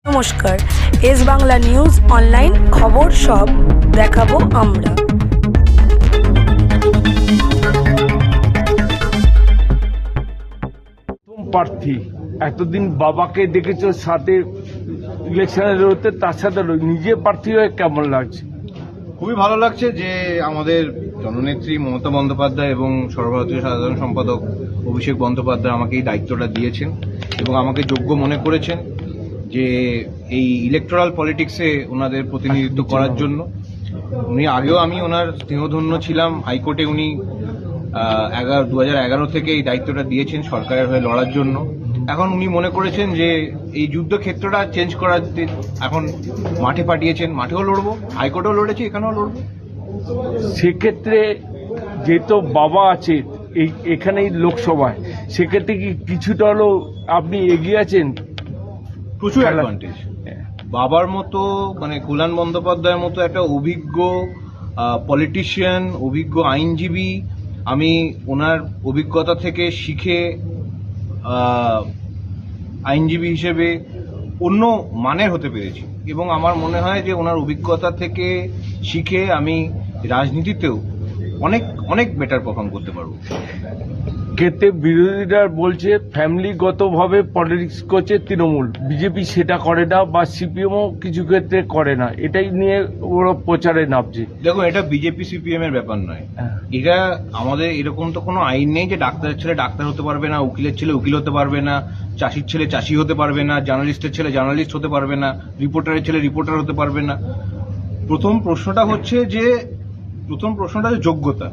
নমস্কার, S Bangla news online খবর সব দেখাবো আমরা। প্রার্থী এতদিন বাবাকে দেখেছো সাথে ইলেকশনে লড়তে, তার সাথে নিজে প্রার্থী হয়ে কেমন লাগছে? খুবই ভালো লাগছে যে আমাদের জননেত্রী মমতা বন্দ্যোপাধ্যায় এবং সর্বভারতীয় সাধারণ সম্পাদক অভিষেক বন্দ্যোপাধ্যায় আমাকে এই দায়িত্বটা দিয়েছেন এবং আমাকে যোগ্য মনে করেছেন যে এই ইলেকটোরাল পলিটিক্সে ওনাদের প্রতিনিধিত্ব করার জন্য। উনি আগেও আমি ওনার স্নেহধন্য ছিলাম। হাইকোর্টে উনি 2011 থেকে এই দায়িত্বটা দিয়েছেন সরকারের হয়ে লড়ার জন্য। এখন উনি মনে করেছেন যে এই যুদ্ধক্ষেত্রটা চেঞ্জ করার এখন মাঠে পাঠিয়েছেন। মাঠেও লড়বো, হাইকোর্টেও লড়েছি, এখানেও লড়বো। সেক্ষেত্রে যেহেতু বাবা আছে এখানেই লোকসভায়, সেক্ষেত্রে কি কিছুটা হলেও আপনি এগিয়ে আছেন? প্রচুর অ্যাডভান্টেজ। বাবার মতো মানে কল্যাণ বন্দ্যোপাধ্যায়ের মতো একটা অভিজ্ঞ পলিটিশিয়ান, অভিজ্ঞ আইনজীবী, আমি ওনার অভিজ্ঞতা থেকে শিখে আইনজীবী হিসেবে অন্য মানের হতে পেরেছি এবং আমার মনে হয় যে ওনার অভিজ্ঞতা থেকে শিখে আমি রাজনীতিতেও অনেক অনেক বেটার পারফর্ম করতে পারবো। ক্ষেত্রে বিরোধীরা বলছে ফ্যামিলিগতভাবে পলিটিক্স করছে তৃণমূল, বিজেপি সেটা করে না, বা সিপিএমও কিছু ক্ষেত্রে করে না, এটাই নিয়ে ওরা প্রচারে নামছে। দেখুন, এটা বিজেপি সিপিএম এর ব্যাপার নয়। এটা আমাদের এরকম তো কোনো আইন নেই যে ডাক্তারের ছেলে ডাক্তার হতে পারবে না, উকিলের ছেলে উকিল হতে পারবে না, চাষির ছেলে চাষি হতে পারবে না, জার্নালিস্টের ছেলে জার্নালিস্ট হতে পারবে না, রিপোর্টারের ছেলে রিপোর্টার হতে পারবে না। প্রথম প্রশ্নটা হচ্ছে যোগ্যতা।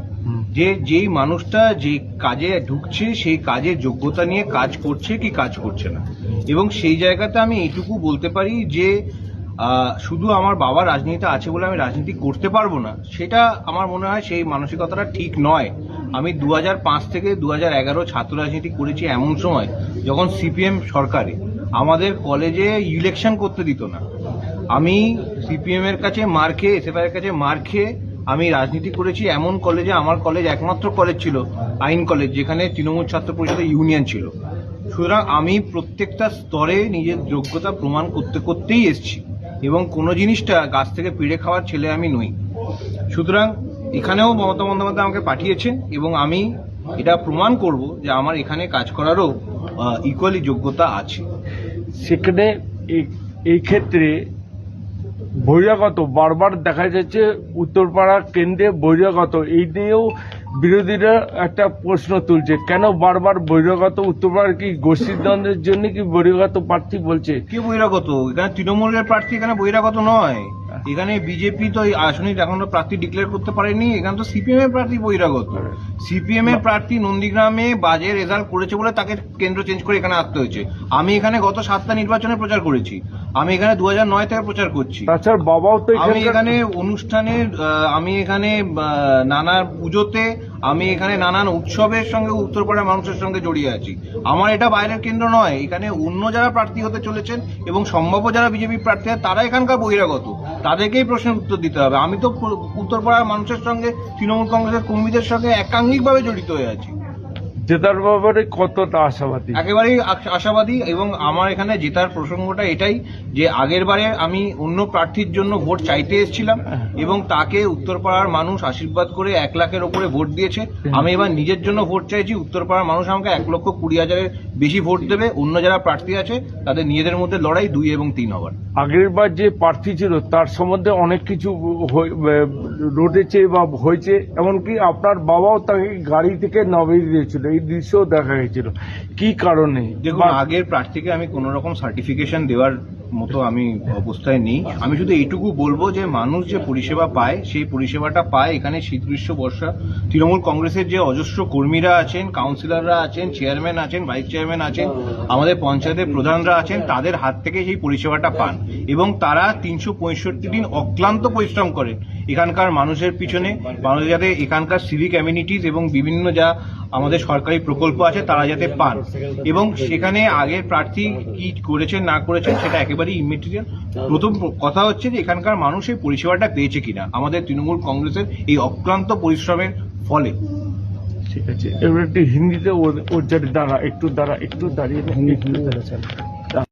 যে যেই মানুষটা যে কাজে ঢুকছে সেই কাজের যোগ্যতা নিয়ে কাজ করছে কি কাজ করছে না। এবং সেই জায়গাতে আমি এইটুকু বলতে পারি যে শুধু আমার বাবা রাজনীতিতে আছে বলে আমি রাজনীতি করতে পারবো না, সেটা আমার মনে হয় সেই মানসিকতাটা ঠিক নয়। আমি 2005 থেকে 2011 ছাত্র রাজনীতি করেছি এমন সময় যখন সিপিএম সরকারে আমাদের কলেজে ইলেকশন করতে দিত না। আমি সিপিএম এর কাছে মার খেয়ে, এসএফআই এর কাছে মার খেয়ে আমি রাজনীতি করেছি এমন কলেজে। আমার কলেজ একমাত্র কলেজ ছিল আইন কলেজ, যেখানে তৃণমূল ছাত্র পরিষদের ইউনিয়ন ছিল। সুতরাং আমি প্রত্যেকটা স্তরে নিজের যোগ্যতা প্রমাণ করতে করতেই এসেছি এবং কোনো জিনিসটা গাছ থেকে পিড়ে খাওয়ার ছেলে আমি নই। সুতরাং এখানেও মমতা বন্দ্যোপাধ্যায় আমাকে পাঠিয়েছেন এবং আমি এটা প্রমাণ করব যে আমার এখানে কাজ করারও ইকুয়ালি যোগ্যতা আছে। সেখানে এই ক্ষেত্রে বহিরাগত বারবার দেখা যাচ্ছে উত্তরপাড়া কেন্দ্রে বহিরাগত, এই নিয়েও বিরোধীরা একটা প্রশ্ন তুলছে, কেন বারবার বহিরাগত? উত্তরপাড়ার কি গোষ্ঠীদ্বন্দ্বের জন্য কি বহিরাগত প্রার্থী বলছে? কি বহিরাগত? এখানে তৃণমূলের প্রার্থী, এখানে বহিরাগত নয়। এখানে বিজেপি তো আসলে এখনো প্রার্থী ডিক্লেয়ার করতে পারেনি। এখানে তো সিপিএম এর প্রার্থী বহিরাগত। সিপিএম এর প্রার্থী নন্দীগ্রামে বাজে রেজাল্ট করেছে বলে তাকে কেন্দ্র চেঞ্জ করে এখানে আসতে হয়েছে। আমি এখানে গত 7টা নির্বাচনে প্রচার করেছি। আমি এখানে 2009 থেকে প্রচার করছি। তাছাড়া বাবাও তো আমি এখানে অনুষ্ঠানে, আমি এখানে নানা পুজোতে, আমি এখানে নানান উৎসবের সঙ্গে উত্তরপাড়ার মানুষের সঙ্গে জড়িয়ে আছি। আমার এটা বাইরের কেন্দ্র নয়। এখানে অন্য যারা প্রার্থী হতে চলেছেন এবং সম্ভাব্য যারা বিজেপি প্রার্থী তারা এখানকার বহিরাগত, তাদেরকেই প্রশ্নের উত্তর দিতে হবে। আমি তো উত্তরপাড়ার মানুষের সঙ্গে, তৃণমূল কংগ্রেসের কর্মীদের সঙ্গে একাঙ্গিকভাবে জড়িত হয়ে আছি। জেতার ব্যাপারে কতটা আশাবাদী? একেবারেই আশাবাদী। এবং আমার এখানে জেতার প্রসঙ্গটা এটাই যে আগের বারে আমি অন্য প্রার্থীর জন্য ভোট চাইতে এসেছিলাম এবং তাকে উত্তরপাড়ার মানুষ আশীর্বাদ করে 1 লাখের ওপরে ভোট দিয়েছে। আমি এবার নিজের জন্য ভোট চাইছি। উত্তরপাড়ার মানুষ আমাকে 1,20,000-এর বেশি ভোট দেবে। অন্য যারা প্রার্থী আছে তাদের নিজেদের মধ্যে লড়াই 2 এবং 3 হবার। আগের বার যে প্রার্থী ছিল তার সম্বন্ধে অনেক কিছু রটেছে বা হয়েছে, এমনকি আপনার বাবাও তাকে গাড়ি থেকে নামিয়ে দিয়েছিল, এই দৃশ্য দেখা গেছিল। কি কারণে? দেখুন, আগের প্রার্থীকে আমি কোন রকম সার্টিফিকেশন দেওয়ার মতো আমি অবস্থায় নেই। আমি শুধু এইটুকু বলবো যে মানুষ যে পরিষেবা পায় সেই পরিষেবাটা পায়। এখানে শীত গ্রীষ্ম বর্ষা তৃণমূল কংগ্রেসের যে অজস্র কর্মীরা আছেন, কাউন্সিলররা আছেন, চেয়ারম্যান আছেন, ভাইস চেয়ারম্যান আছেন, আমাদের পঞ্চায়েতের প্রধানরা আছেন, তাদের হাত থেকে সেই পরিষেবাটা পান এবং তারা 365 দিন অক্লান্ত পরিশ্রম করেন এখানকার মানুষের পিছনে, মানুষের যাতে এখানকার সিভিক অ্যামিনিটিস এবং বিভিন্ন যা আমাদের সরকারি প্রকল্প আছে তারা যাতে পান। এবং সেখানে আগের প্রার্থী কি করেছেন না করেছেন সেটা একেবারেই ইমেটেরিয়াল। প্রথম কথা হচ্ছে যে এখানকার মানুষ এই পরিষেবাটা পেয়েছে কিনা আমাদের তৃণমূল কংগ্রেসের এই অক্লান্ত পরিশ্রমের ফলে। ঠিক আছে, এবার একটু হিন্দিতে ওর দাঁড়া একটু দাঁড়িয়ে